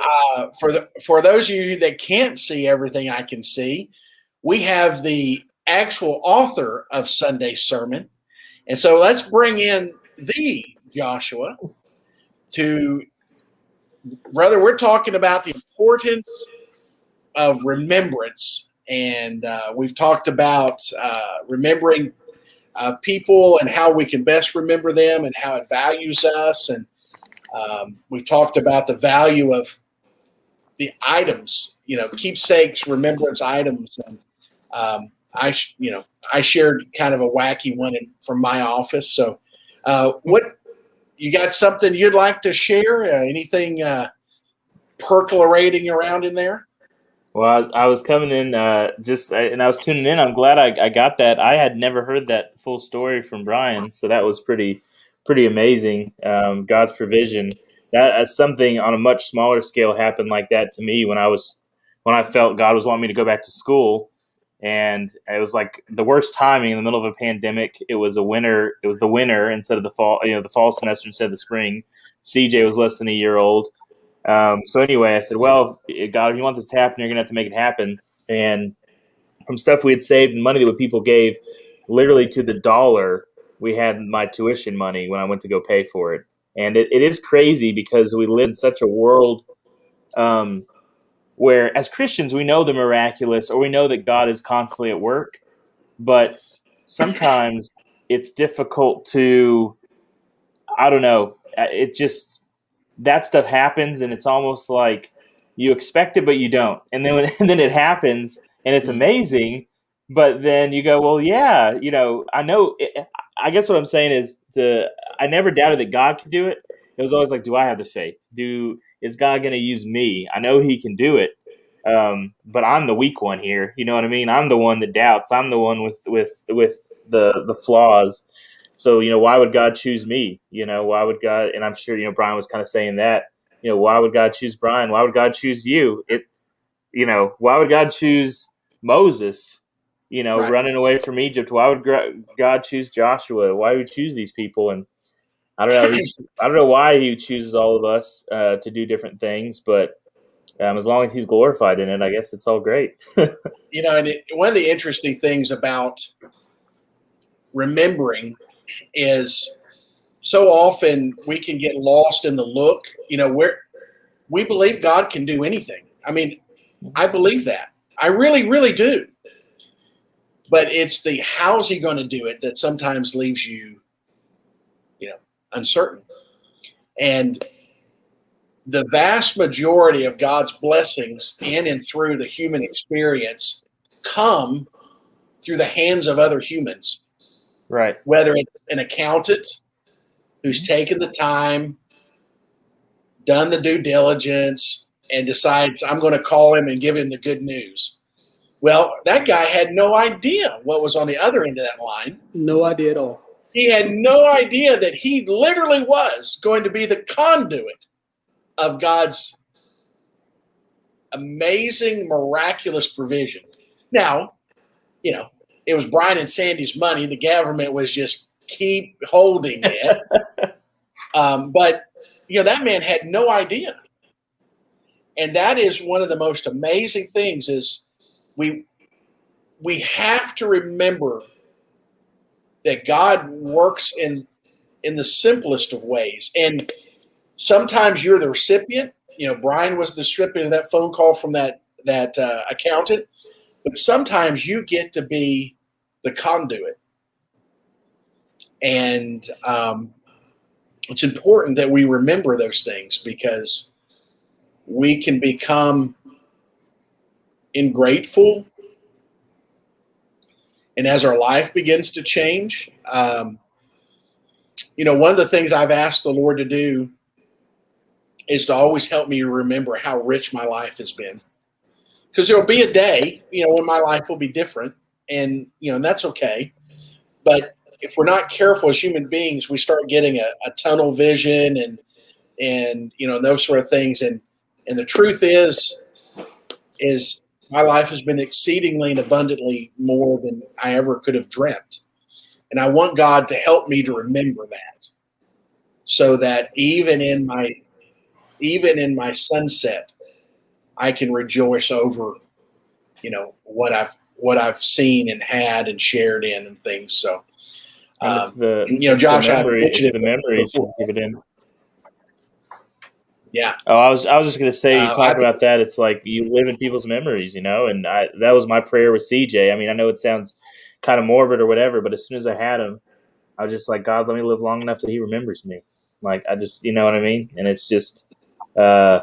was for those of you that can't see everything I can see, we have the actual author of Sunday's sermon. And so let's bring in the Joshua to, brother, we're talking about the importance of remembrance. And we've talked about remembering people and how we can best remember them and how it values us. And we talked about the value of the items, keepsakes, remembrance items. And I shared kind of a wacky one from my office. So what, you got something you'd like to share? Anything percolating around in there? Well, I was coming in and I was tuning in. I'm glad I got that. I had never heard that full story from Brian, so that was pretty amazing. God's provision. That's something on a much smaller scale happened like that to me when I felt God was wanting me to go back to school, and it was like the worst timing in the middle of a pandemic. It was the winter instead of the fall. The fall semester instead of the spring. CJ was less than a year old. So anyway, I said, well, God, if you want this to happen, you're going to have to make it happen. And from stuff we had saved and money that people gave, literally to the dollar, we had my tuition money when I went to go pay for it. And it is crazy because we live in such a world where as Christians, we know the miraculous or we know that God is constantly at work. But sometimes it's difficult to, I don't know, it just, that stuff happens and it's almost like you expect it but you don't, and then it happens and it's amazing, but then you go, well, yeah, I know I guess what I'm saying is I never doubted that God could do it. It was always like, do I have the faith? Is God going to use me? I know he can do it, but I'm the weak one here, you know what I mean? I'm the one that doubts. I'm the one with the flaws. So, why would God choose me? Why would God, and I'm sure, Brian was kind of saying that, why would God choose Brian? Why would God choose you? Why would God choose Moses, Right. running away from Egypt? Why would God choose Joshua? Why would he choose these people? And I don't know. I don't know why he chooses all of us to do different things, but as long as he's glorified in it, I guess it's all great. And one of the interesting things about remembering is so often we can get lost in the look, where we believe God can do anything. I mean, I believe that. I really, really do. But it's the how's he going to do it that sometimes leaves you, uncertain. And the vast majority of God's blessings in and through the human experience come through the hands of other humans. Right. Whether it's an accountant who's taken the time, done the due diligence, and decides I'm going to call him and give him the good news. Well, that guy had no idea what was on the other end of that line. no idea at all. He had no idea that he literally was going to be the conduit of God's amazing, miraculous provision. Now, it was Brian and Sandy's money. The government was just keep holding it. But, that man had no idea. And that is one of the most amazing things is we have to remember that God works in the simplest of ways. And sometimes you're the recipient. Brian was the recipient of that phone call from that accountant. But sometimes you get to be the conduit. And it's important that we remember those things because we can become ingrateful. And as our life begins to change, one of the things I've asked the Lord to do is to always help me remember how rich my life has been. Because there'll be a day, when my life will be different, and that's okay. But if we're not careful as human beings, we start getting a tunnel vision, and and those sort of things. And the truth is my life has been exceedingly and abundantly more than I ever could have dreamt. And I want God to help me to remember that, so that even in my sunset, I can rejoice over, what I've seen and had and shared in and things. So, And it's Josh, it's the memories you give it in. Yeah. Oh, I was just gonna say, you talk about that. It's like you live in people's memories, and that was my prayer with CJ. I mean, I know it sounds kind of morbid or whatever, but as soon as I had him, I was just like, God, let me live long enough that he remembers me. Like, I just, you know what I mean? And it's just, I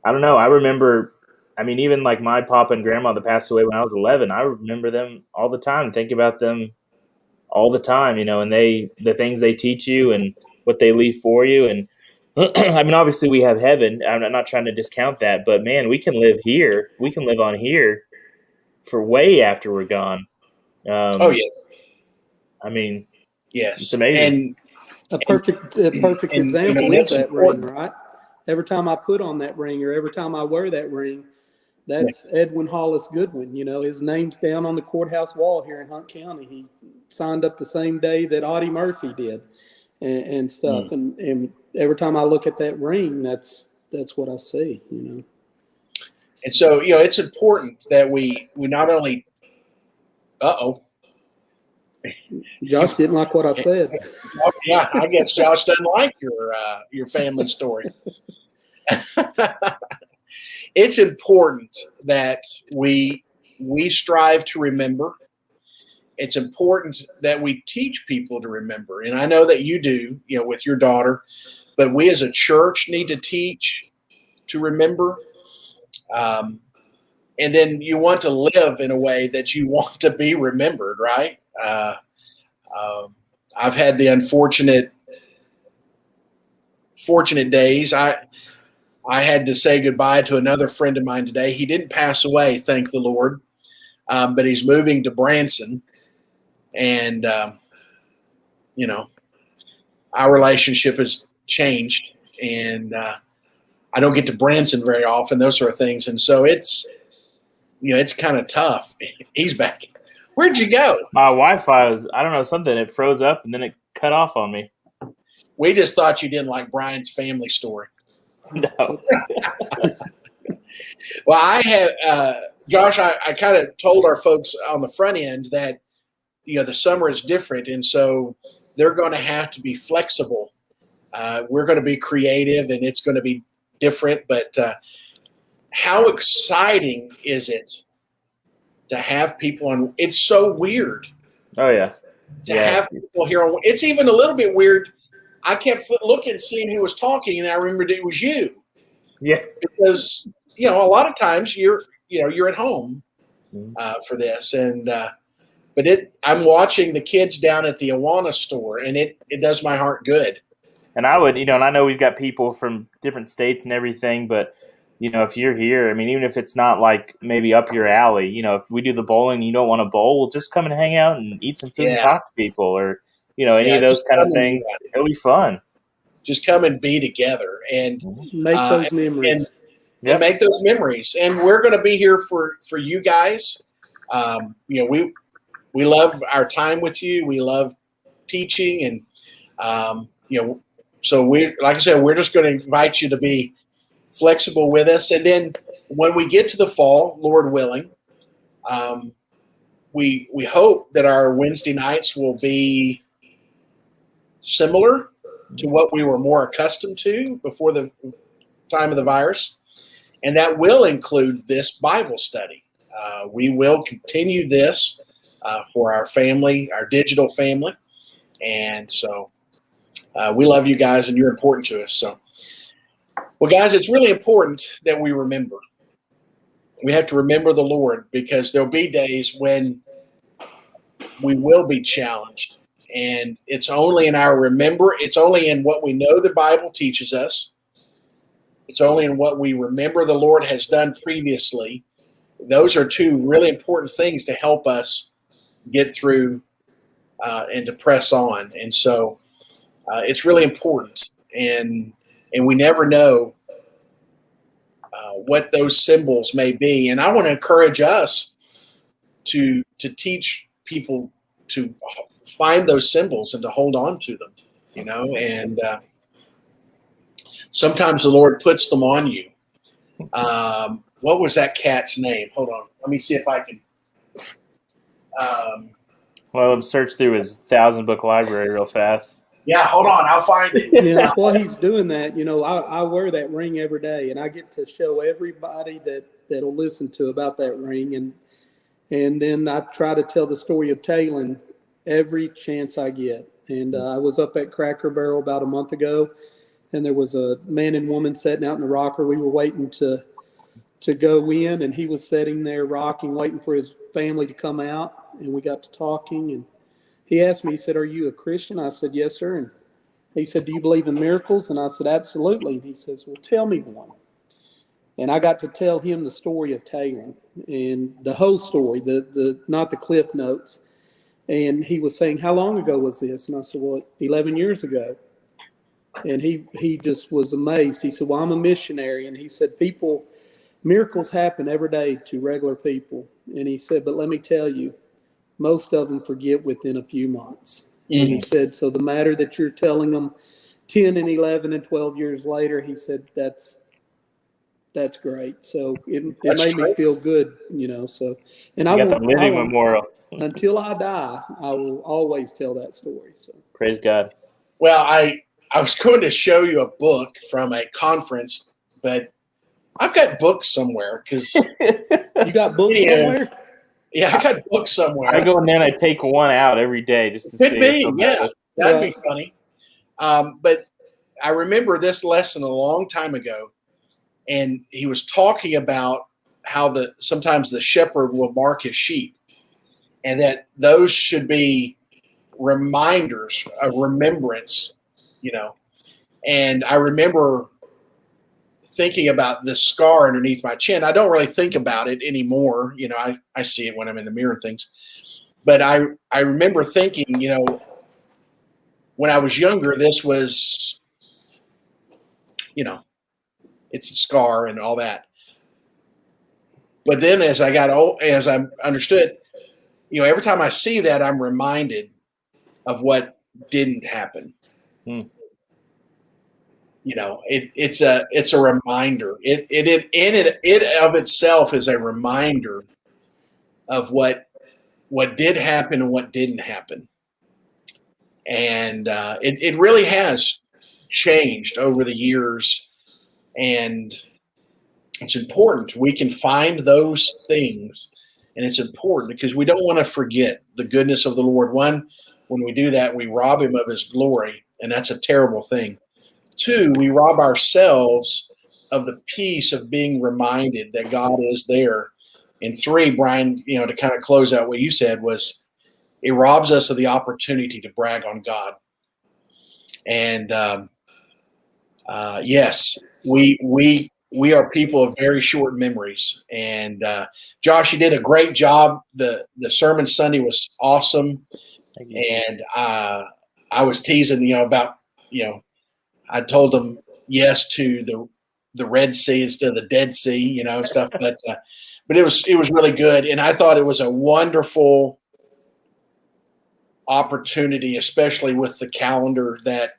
don't know. I remember, I mean, even like my papa and grandma that passed away when I was 11, I remember them all the time, think about them all the time, and the things they teach you and what they leave for you. And I mean, obviously we have heaven. I'm not trying to discount that, but man, we can live here. We can live on here for way after we're gone. Oh yeah. I mean, yes, it's amazing. A perfect example is that ring, right? Every time I put on that ring, or every time I wear that ring, that's Edwin Hollis Goodwin. His name's down on the courthouse wall here in Hunt County. He signed up the same day that Audie Murphy did, and stuff. And every time I look at that ring, that's what I see. And so it's important that we not only. Josh didn't like what I said. Yeah, I guess Josh doesn't like your family story. It's important that we strive to remember. It's important that we teach people to remember, and I know that you do, with your daughter. But we as a church need to teach to remember. And then you want to live in a way that you want to be remembered, right? I've had the fortunate days. I had to say goodbye to another friend of mine today. He didn't pass away, thank the Lord, but he's moving to Branson, and our relationship has changed, and I don't get to Branson very often, those sort of things, and so it's kind of tough. He's back. Where'd you go? My Wi-Fi was, I don't know, something. It froze up and then it cut off on me. We just thought you didn't like Brian's family story. No. Well, I have, Josh, I kind of told our folks on the front end that, the summer is different. And so they're going to have to be flexible. We're going to be creative, and it's going to be different. But how exciting is it to have people on? It's so weird. Oh, yeah. To have people here on. It's even a little bit weird. I kept looking, seeing who was talking, and I remembered it was you. Yeah. Because, a lot of times you're at home for this. And but I'm watching the kids down at the Awana store, and it does my heart good. And I would, and I know we've got people from different states and everything, but, if you're here, I mean, even if it's not like maybe up your alley, if we do the bowling and you don't want to bowl, we'll just come and hang out and eat some food and talk to people, or, any of those kind of things. It'll be fun. Just come and be together and make those memories. And make those memories. And we're going to be here for you guys. We love our time with you. We love teaching, and so like I said, we're just going to invite you to be flexible with us. And then when we get to the fall, Lord willing, we hope that our Wednesday nights will be similar to what we were more accustomed to before the time of the virus. And that will include this Bible study. We will continue this for our family, our digital family. And so we love you guys, and you're important to us. So, well, guys, it's really important that we remember. We have to remember the Lord, because there'll be days when we will be challenged. And it's only it's only in what we know the Bible teaches us. It's only in what we remember the Lord has done previously. Those are two really important things to help us get through and to press on. And so it's really important. And and we never know what those symbols may be. And I want to encourage us to teach people to find those symbols and to hold on to them, and sometimes the Lord puts them on you. What was that cat's name? Hold on. Let me see if I can. Well, I'm search through his 1,000-book library real fast. Yeah, hold on. I'll find it. While he's doing that, I wear that ring every day, and I get to show everybody that'll listen to about that ring, and then I try to tell the story of Talon every chance I get. And I was up at Cracker Barrel about a month ago, and there was a man and woman sitting out in the rocker. We were waiting to go in, and he was sitting there rocking, waiting for his family to come out, and we got to talking, and he asked me, he said, "Are you a Christian?" I said, "Yes, sir." And he said, "Do you believe in miracles?" And I said, "Absolutely." And he says, "Well, tell me one." And I got to tell him the story of Talon and the whole story, the not the cliff notes. And he was saying, "How long ago was this?" And I said, "Well, 11 years ago." And he just was amazed. He said, "Well, I'm a missionary." And he said, miracles happen every day to regular people. And he said, "But let me tell you, most of them forget within a few months." Mm-hmm. And he said, "So the matter that you're telling them 10 and 11 and 12 years later," he said, that's great. So it made me feel good, so, and I got the living memorial. Until I die, I will always tell that story. So praise God. Well, I was going to show you a book from a conference, but I've got books somewhere because you got books somewhere. Yeah, I got books somewhere. I go in there and I take one out every day just to see. Could be, yeah, that'd be funny. But I remember this lesson a long time ago, and he was talking about how sometimes the shepherd will mark his sheep, and that those should be reminders of remembrance, And I remember thinking about this scar underneath my chin. I don't really think about it anymore. I see it when I'm in the mirror and things. But I remember thinking, when I was younger, this was, it's a scar and all that. But then as I got old, as I understood, every time I see that, I'm reminded of what didn't happen. It's a reminder. It of itself is a reminder of what did happen and what didn't happen. And it really has changed over the years, and it's important. We can find those things, and it's important because we don't want to forget the goodness of the Lord. One, when we do that, we rob him of his glory, and that's a terrible thing. Two, we rob ourselves of the peace of being reminded that God is there. And three, Brian, to kind of close out what you said, was it robs us of the opportunity to brag on God. And yes, we are people of very short memories. And Josh, you did a great job. The sermon Sunday was awesome. And I was teasing, about, I told them yes to the Red Sea instead of the Dead Sea, stuff. But it was really good, and I thought it was a wonderful opportunity, especially with the calendar that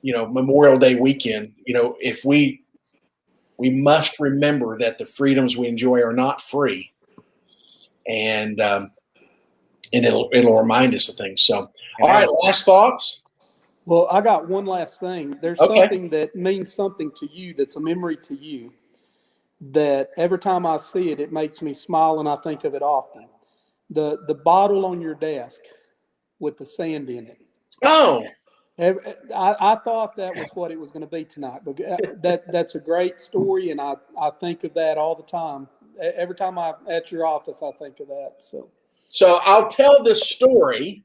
Memorial Day weekend. If we must remember that the freedoms we enjoy are not free, and it'll remind us of things. So, all right, last thoughts. Well, I got one last thing. There's something that means something to you that's a memory to you that every time I see it, it makes me smile, and I think of it often. The bottle on your desk with the sand in it. Oh. I thought that was what it was going to be tonight. But that's a great story, and I think of that all the time. Every time I'm at your office, I think of that. So I'll tell this story,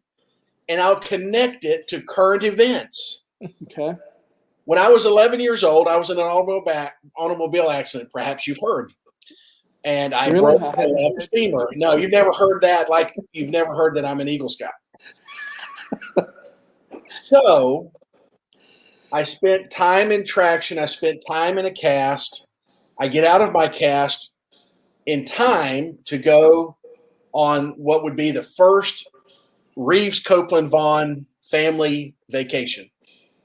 and I'll connect it to current events. Okay. When I was 11 years old, I was in an automobile accident, perhaps you've heard. And I broke my left femur. No, you've never heard that, like you've never heard that I'm an Eagle Scout. So I spent time in traction. I spent time in a cast. I get out of my cast in time to go on what would be the first Reeves Copeland Vaughn family vacation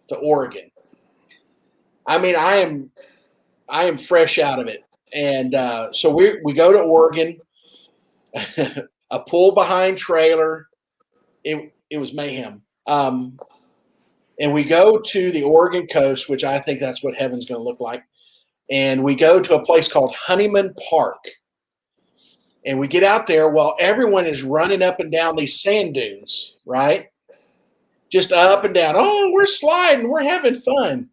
to Oregon. I mean, I am fresh out of it, and so we go to Oregon, a pull behind trailer. It was mayhem, and we go to the Oregon coast, which I think that's what heaven's going to look like, and we go to a place called Honeyman Park. And we get out there while everyone is running up and down these sand dunes, right? Just up and down. Oh, we're sliding. We're having fun.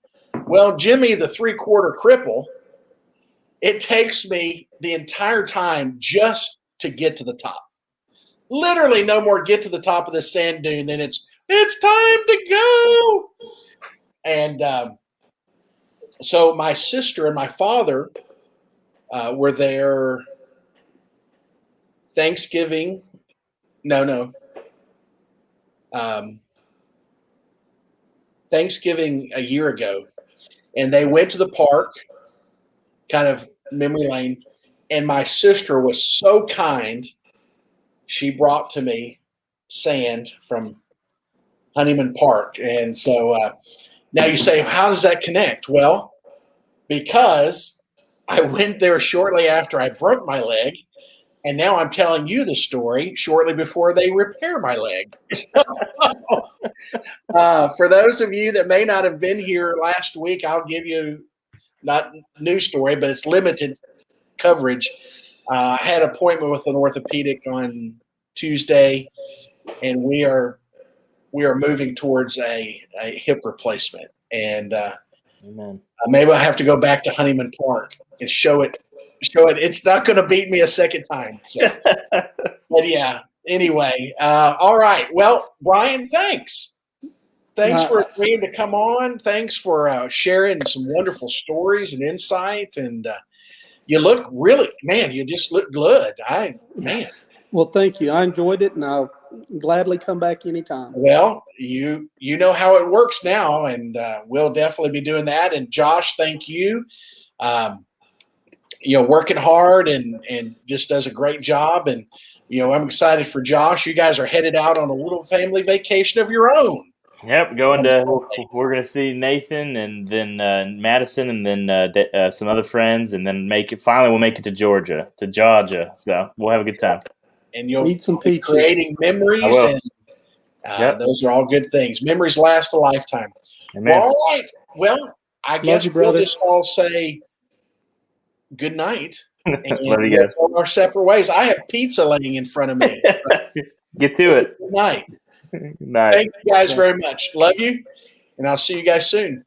Well, Jimmy, the 3/4 cripple, it takes me the entire time just to get to the top. Literally no more get to the top of the sand dune than it's time to go. And so my sister and my father were there Thanksgiving. Thanksgiving a year ago. And they went to the park, kind of memory lane. And my sister was so kind. She brought to me sand from Honeyman Park. And so now you say, how does that connect? Well, because I went there shortly after I broke my leg. And now I'm telling you the story shortly before they repair my leg. For those of you that may not have been here last week, I'll give you not new story, but it's limited coverage. I had an appointment with an orthopedic on Tuesday, and we are moving towards a hip replacement. And Amen. Maybe I'll have to go back to Honeyman Park and show it. It's not going to beat me a second time. So. But yeah, anyway. All right. Well, Brian, thanks. Thanks for agreeing to come on. Thanks for sharing some wonderful stories and insight. And you look really, man, you just look good. Man. Well, thank you. I enjoyed it, and I'll gladly come back anytime. Well, you know how it works now, and we'll definitely be doing that. And Josh, thank you. Working hard and just does a great job. And, I'm excited for Josh. You guys are headed out on a little family vacation of your own. Yep, we're going to see Nathan and then Madison and then some other friends, and then we'll make it to Georgia. So we'll have a good time. And you'll eat some peaches. Creating memories. And those are all good things. Memories last a lifetime. Amen. Well, all right. Well, I guess we'll just all say good night. And love you guys. Go our separate ways. I have pizza laying in front of me. Get to it. Good night. Good night. Thank you guys very much. Love you, and I'll see you guys soon.